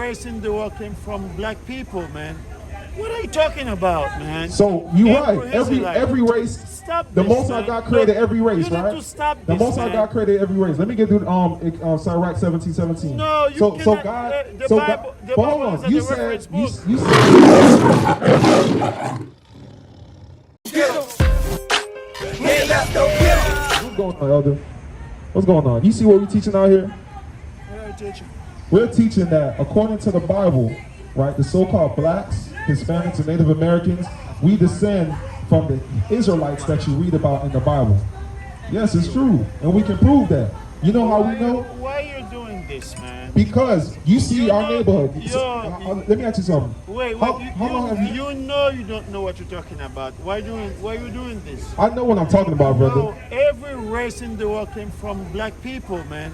race in the world came from black people, man. What are you talking about, man? So you're right. Every race. Stop the this, Most High God created every race, you right? Need to stop the this, Most High man. God created every race. Let me get through Sirach 17:17. No, you so cannot. so God. The so Bible, God, the but Bible hold is on. at You the said reference book. you said. Hey, let's go get 'em. What's going on, Elder? What's going on? You see what we're teaching out here? What are you teaching? We're teaching that according to the Bible, right, the so-called blacks, Hispanics, and Native Americans, we descend from the Israelites that you read about in the Bible. Yes, it's true, and we can prove that. You know how we know? Why are you doing this, man? Because you see our neighborhood. Let me ask you something. Wait, how long have you? You know you don't know what you're talking about. Why are you doing this? I know what I'm talking about, brother. No, every race in the world came from black people, man.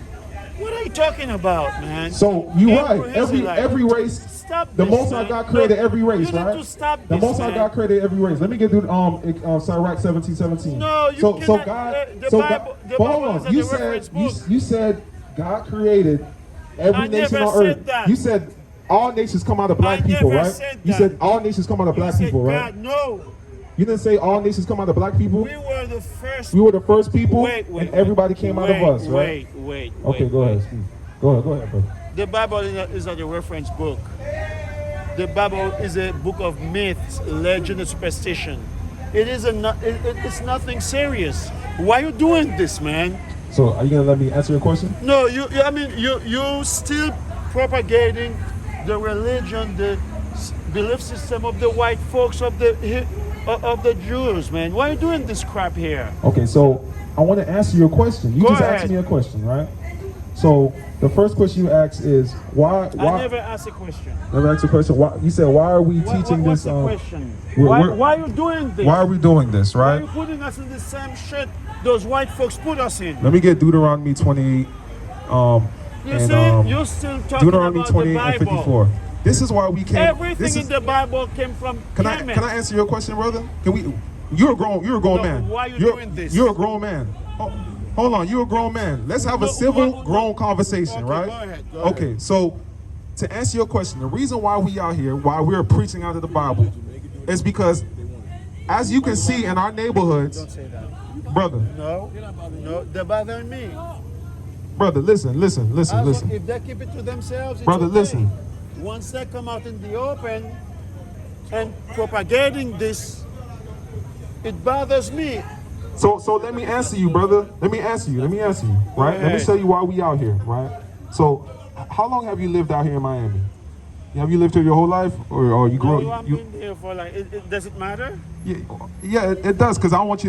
What are you talking about, man? So you're right. Every race. Stop the this, Most High God created every race, you right? Need to stop the this, Most High man. God created every race. Let me get through Sirach 17:17. No, you so cannot. So God. The so Bible, God, the but Bible hold is on. at the reference book. You said God created every nation never on said earth. that. You said all nations come out of black people, never right? said You that. said all nations come out of black people, right? God, no. You didn't say all nations come out of black people. We were the first. We were the first people, Wait, and everybody came out of us, right? Wait. Okay, go ahead, Steve. Go ahead, bro. The Bible is a reference book. The Bible is a book of myths, legend, and superstition. It's nothing serious. Why are you doing this, man? So, are you gonna let me answer your question? No, you still propagating the religion, the belief system of the white folks, of the Jews, man. Why are you doing this crap here? Okay, so I want to answer your question. You just asked me a question, right? So the first question you asked is why? I never asked a question. Never asked a question. Why? You said why are we teaching what's this? The question? Why are you doing this? Why are we doing this? Right? Why are you putting us in the same shit those white folks put us in? Let me get Deuteronomy 28. You're still talking Deuteronomy about 28 the Bible. and 54. This is why we came. Everything in the Bible came from. Can I answer your question, brother? Can we? You're a grown man. Why are you doing this? You're a grown man. Hold on, you're a grown man. Let's have a civil, grown conversation, okay, right? Go ahead. Okay, so to answer your question, the reason why we out here, why we're preaching out of the Bible, is because, as you can see in our neighborhoods, Don't say that. Brother. No, they're bothering me. Brother, listen. If they keep it to themselves, it's brother, okay. listen. Once they come out in the open and propagating this, it bothers me. So let me answer you, brother. Let me answer you, right? Let me tell you why we out here, right? So, how long have you lived out here in Miami? Have you lived here your whole life, or you grew up? I've been here for does it matter? Yeah, it does, because I want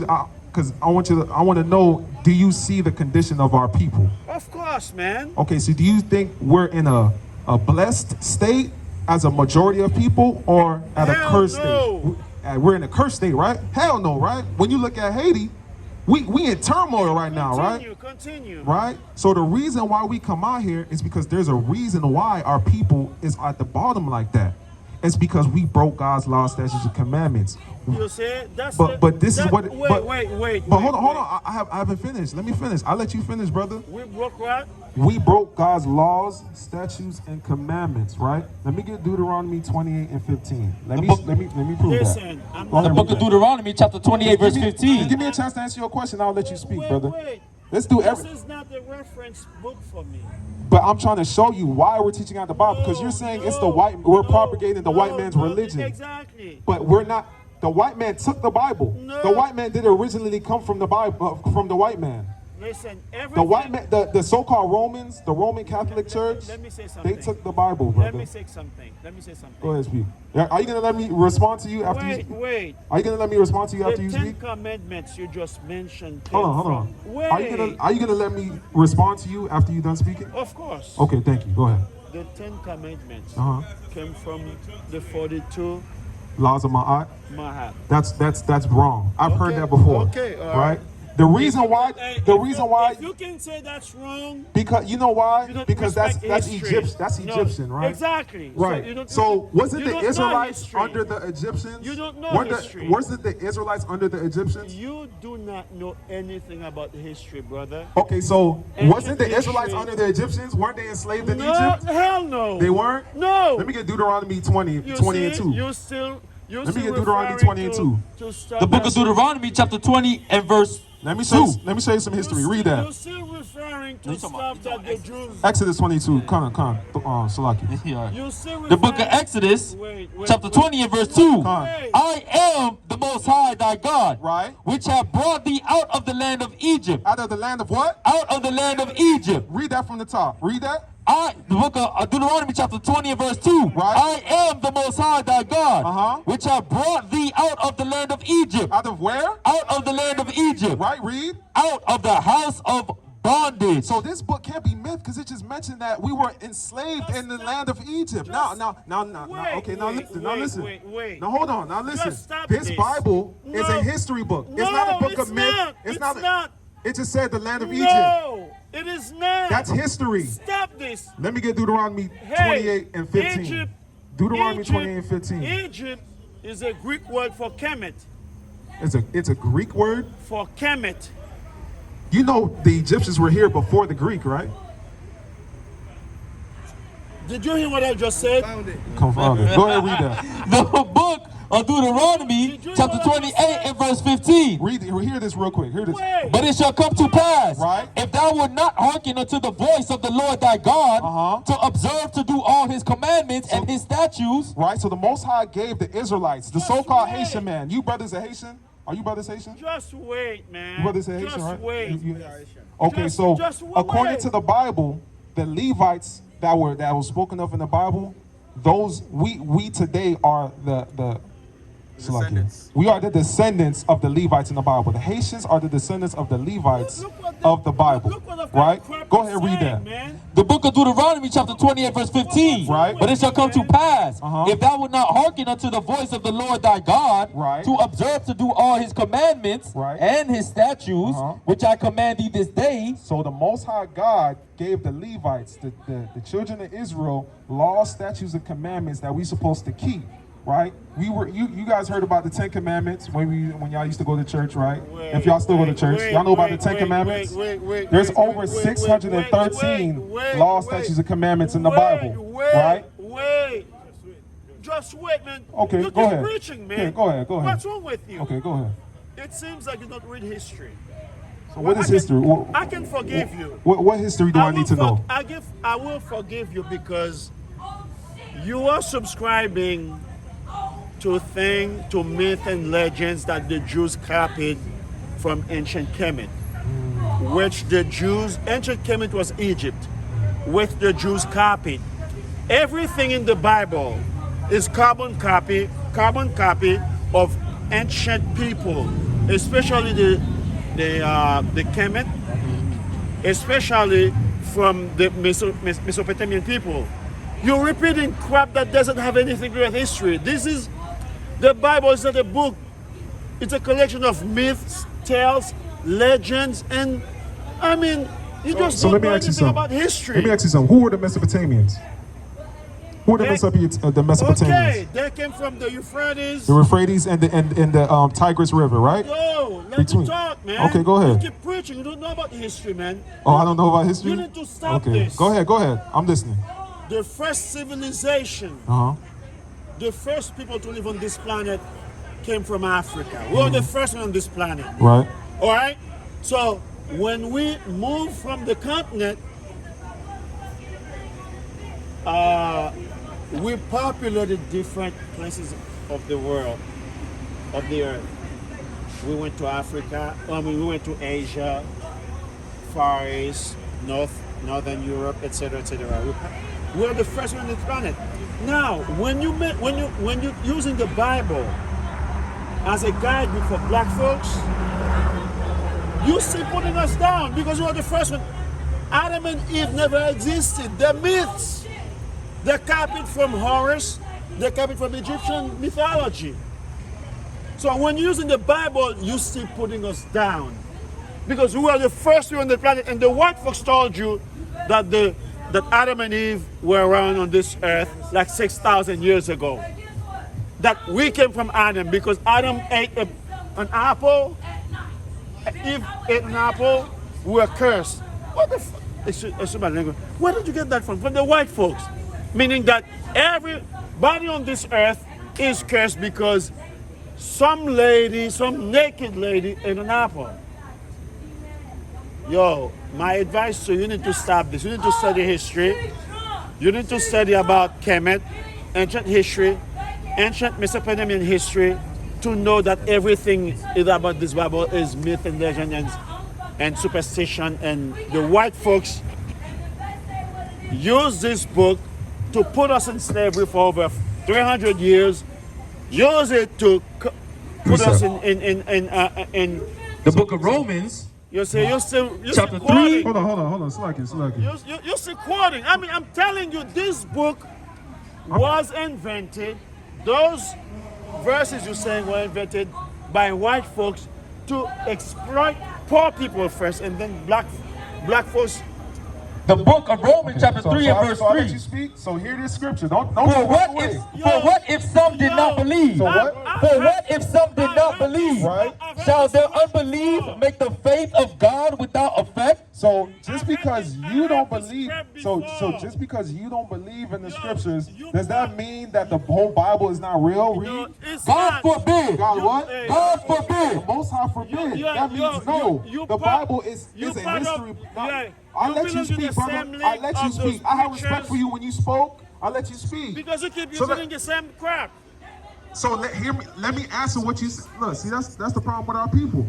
to know, do you see the condition of our people? Of course, man. Okay, so do you think we're in a blessed state as a majority of people, or at a cursed state? We're in a cursed state, right? Hell no, right? When you look at Haiti, we in turmoil right now, right? Continue. Right? So the reason why we come out here is because there's a reason why our people is at the bottom like that. It's because we broke God's laws, statutes, and commandments. You say that's but this is what. Wait. But hold on. I haven't finished. Let me finish. I'll let you finish, brother. We broke what? We broke God's laws, statutes, and commandments, right? Let me get Deuteronomy 28 and 15. Let me prove that. The book of Deuteronomy, chapter 28, verse 15. Just give me a chance to answer your question. I'll let you speak, brother. Let's do everything. This is not the reference book for me. But I'm trying to show you why we're teaching out the Bible, because you're saying it's we're propagating the white man's religion. Exactly. But we're not. The white man took the Bible. No. The white man didn't originally come from the Bible, from the white man. Listen, the white man, the so-called Romans, the Roman Catholic Church, let me say something. They took the Bible, brother. Let me say something. Go ahead, speak. Are you gonna let me respond to you after you speak? Wait. Are you gonna let me respond to you after you The speak? 10 Commandments you just mentioned. Hold on. Wait. Are you gonna let me respond to you after you're done speaking? Of course. Okay, thank you. Go ahead. The 10 Commandments came from the 42 laws of Ma'at. Mahad. That's wrong. I've heard that before. Okay, all right. The reason why, if you can say that's wrong, because you know why? you don't Because that's respect history. Egypt, that's No, Egyptian, right? Exactly. Right. So, So wasn't you the don't know Israelites history. under the Egyptians? You don't know history. Wasn't the Israelites under the Egyptians? You do not know anything about history, brother. Okay, so Ancient wasn't the Israelites history. under the Egyptians? Weren't they enslaved in No, Egypt? hell no. They weren't? No. Let me get Deuteronomy 20 You 20 and see, 2. You're Let me still get Deuteronomy referring 20 and 2. to stuff The book of that's- Deuteronomy, chapter 20 and verse Let me show 2. you some history. Read You're that. still referring to You talking about- stuff that the Jews. Exodus 22. Come on. Salaki. Yeah. You're still The book of referring- Exodus, Wait, chapter wait. 20 and verse 2. Wait. I am the Most High thy God, Right. which have brought thee out of the land of Egypt. Out of the land of what? Out of the land of Egypt. Read that from the top. Read that. The book of Deuteronomy chapter 20 and verse 2. Right. I am the Most High thy God, which have brought thee out of the land of Egypt. Out of where? Out of the land of Egypt. Right, read. Out of the house of bondage. So this book can't be myth because it just mentioned that we were enslaved in the land of Egypt. Now, okay, now listen. Wait. Now hold on, now listen. Just stop This this. Bible is No. a history book. It's No, not a book it's of myth. not. It's not. It just said the land of Egypt. No, it is not. That's history. Stop this. Let me get Deuteronomy Hey, 28 and 15. Egypt, Deuteronomy Egypt, 28 and 15. Egypt is a Greek word for Kemet. It's a Greek word. For Kemet. You know the Egyptians were here before the Greek, right? Did you hear what I just said? Confounded. Go ahead, read that. The book of Deuteronomy, chapter 28 and verse 15. Hear this real quick. Hear this. Wait. But it shall come to pass, Right. if thou wilt not hearken unto the voice of the Lord thy God, to observe to do all his commandments and his statutes. Right, so the Most High gave the Israelites, the so-called wait. Haitian man. You brothers are Haitian? Are you brothers Haitian? Just wait, man. You brothers are Haitian, Just right? wait. Okay, so just according wait. to the Bible, the Levites that was spoken of in the Bible, those we today are the descendants. We are the descendants of the Levites in the Bible. The Haitians are the descendants of the Levites Look what of the Bible. look what the Right? crap Go is ahead, read saying, that. man. The book of Deuteronomy, chapter 28, verse 15. Right. But it shall come to pass, if thou wilt not hearken unto the voice of the Lord thy God, Right. to observe to do all his commandments Right. and his statutes, which I command thee this day. So the Most High God gave the Levites, the children of Israel, laws, statutes, and commandments that we supposed to keep. Right? You guys heard about the 10 Commandments when y'all used to go to church, right? If y'all still go to church, y'all know about the 10 Commandments. There's over 613 laws, statutes, and commandments in the Bible, right? Wait. Just wait, man. Okay, you go keep ahead. preaching, man. Okay, go ahead. What's wrong with you? Okay, go ahead. It seems like you don't read history. So what is history? I can forgive you. What history do I need to know? I will forgive you because you are subscribing to myth and legends that the Jews copied from ancient Kemet, which ancient Kemet was Egypt, which the Jews copied. Everything in the Bible is carbon copy of ancient people, especially the Kemet, especially from the Mesopotamian people. You're repeating crap that doesn't have anything to do with history. The Bible is not a book. It's a collection of myths, tales, legends, and I mean, you just So don't let me know ask you anything something. about history. Let me ask you something. Who were the Mesopotamians? Who were the Mesopotamians? Okay, they came from the Euphrates. The Euphrates and the Tigris River, right? Yo, let me talk, man. Okay, go ahead. You keep preaching. You don't know about history, man. Oh, I don't know about history? You need to stop Okay, this. go ahead. I'm listening. The first civilization, the first people to live on this planet came from Africa. We were the first one on this planet. Right. All right? So when we moved from the continent, we populated different places of the world, of the earth. We went to Africa, we went to Asia, Far East, Northern Europe, etc., etc. We're the first one on the planet. Now, when you're using the Bible as a guidebook for black folks, you still putting us down because you are the first one. Adam and Eve never existed. They're myths. They're copied from Horus. They're copied from Egyptian mythology. So when you're using the Bible, you still putting us down. because we were the first people on the planet, and the white folks told you that that Adam and Eve were around on this earth like 6,000 years ago. That we came from Adam because Adam ate an apple, Eve ate an apple, we were cursed. What the excuse my language. Where did you get that from? From the white folks. Meaning that everybody on this earth is cursed because some naked lady ate an apple. Yo, my advice to you, you need to stop this. You need to study history. You need to study about Kemet, ancient history, ancient Mesopotamian history, to know that everything is about this Bible is myth and legend and superstition. And the white folks use this book to put us in slavery for over 300 years. Use it to put us in the book of Romans. You're still Chapter quoting. 3. Hold on. Slack it. You're still quoting. I mean, I'm telling you, this book was invented. Those verses you're saying were invented by white folks to exploit poor people first, and then black folks. The book of Romans, chapter 3 and verse 3. I'll let you speak. So hear this scripture. Don't For what if some did not believe? So what? For what if some did not believe? Right. Shall their unbelief make the faith of God without effect? So just because you don't believe, so just because you don't believe in the scriptures, does that mean that the whole Bible is not real? Read. God forbid. God what? God forbid. The Most High forbid. That means no. The Bible is a history. I let you speak, brother. I let you speak. I have respect for you when you spoke. I let you speak. Because you keep using the same crap. So let me answer what you look. See, that's the problem with our people.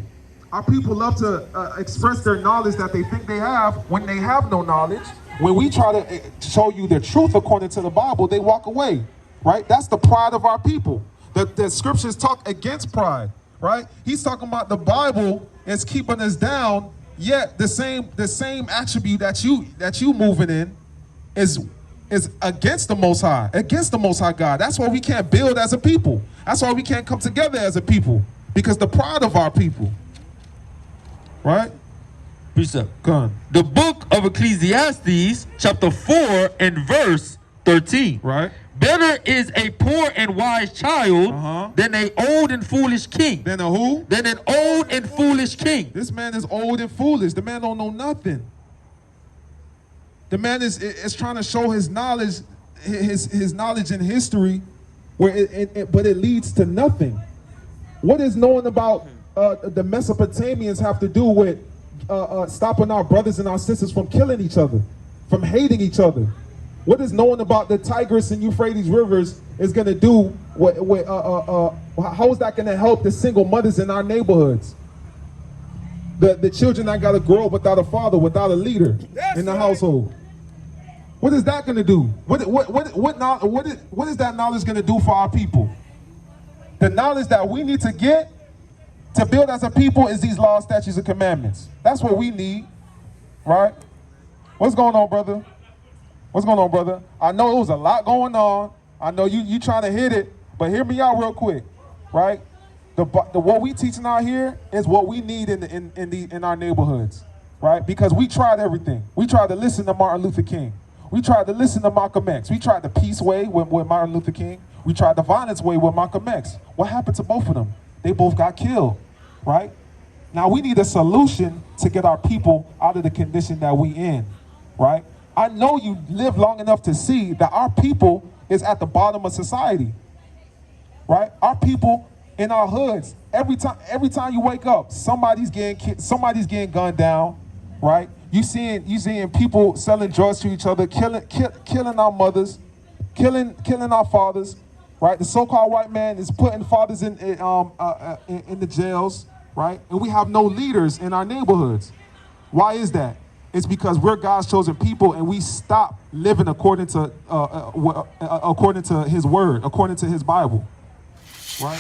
Our people love to express their knowledge that they think they have when they have no knowledge. When we try to show you the truth according to the Bible, they walk away. Right? That's the pride of our people. The scriptures talk against pride. Right? He's talking about the Bible is keeping us down. Yet the same attribute that you moving in is against the Most High, against the Most High God. That's why we can't build as a people. That's why we can't come together as a people, because the pride of our people. Right? Precept. Go on. The book of Ecclesiastes, chapter 4 and verse 13. Right. Better is a poor and wise child than an old and foolish king. Than a who? Than an old and foolish king. This man is old and foolish. The man don't know nothing. The man is trying to show his knowledge, his knowledge in history, but it leads to nothing. What does knowing about the Mesopotamians have to do with stopping our brothers and our sisters from killing each other, from hating each other? What is knowing about the Tigris and Euphrates rivers is going to do? How is that going to help the single mothers in our neighborhoods? The children that got to grow up without a father, without a leader in the household. What is that going to do? What is that knowledge going to do for our people? The knowledge that we need to get to build as a people is these laws, statutes, and commandments. That's what we need, right? What's going on, brother? What's going on, brother? I know it was a lot going on. I know you trying to hit it, but hear me out real quick, right? The what we teaching out here is what we need in our neighborhoods, right? Because we tried everything. We tried to listen to Martin Luther King. We tried to listen to Malcolm X. We tried the peace way with Martin Luther King. We tried the violence way with Malcolm X. What happened to both of them? They both got killed, right? Now we need a solution to get our people out of the condition that we in, right? I know you live long enough to see that our people is at the bottom of society, right? Our people in our hoods, every time you wake up, somebody's getting gunned down, right? You seeing people selling drugs to each other, killing our mothers, killing our fathers, right? The so-called white man is putting fathers in the jails, right? And we have no leaders in our neighborhoods. Why is that? It's because we're God's chosen people, and we stop living according to His word, according to His Bible, right?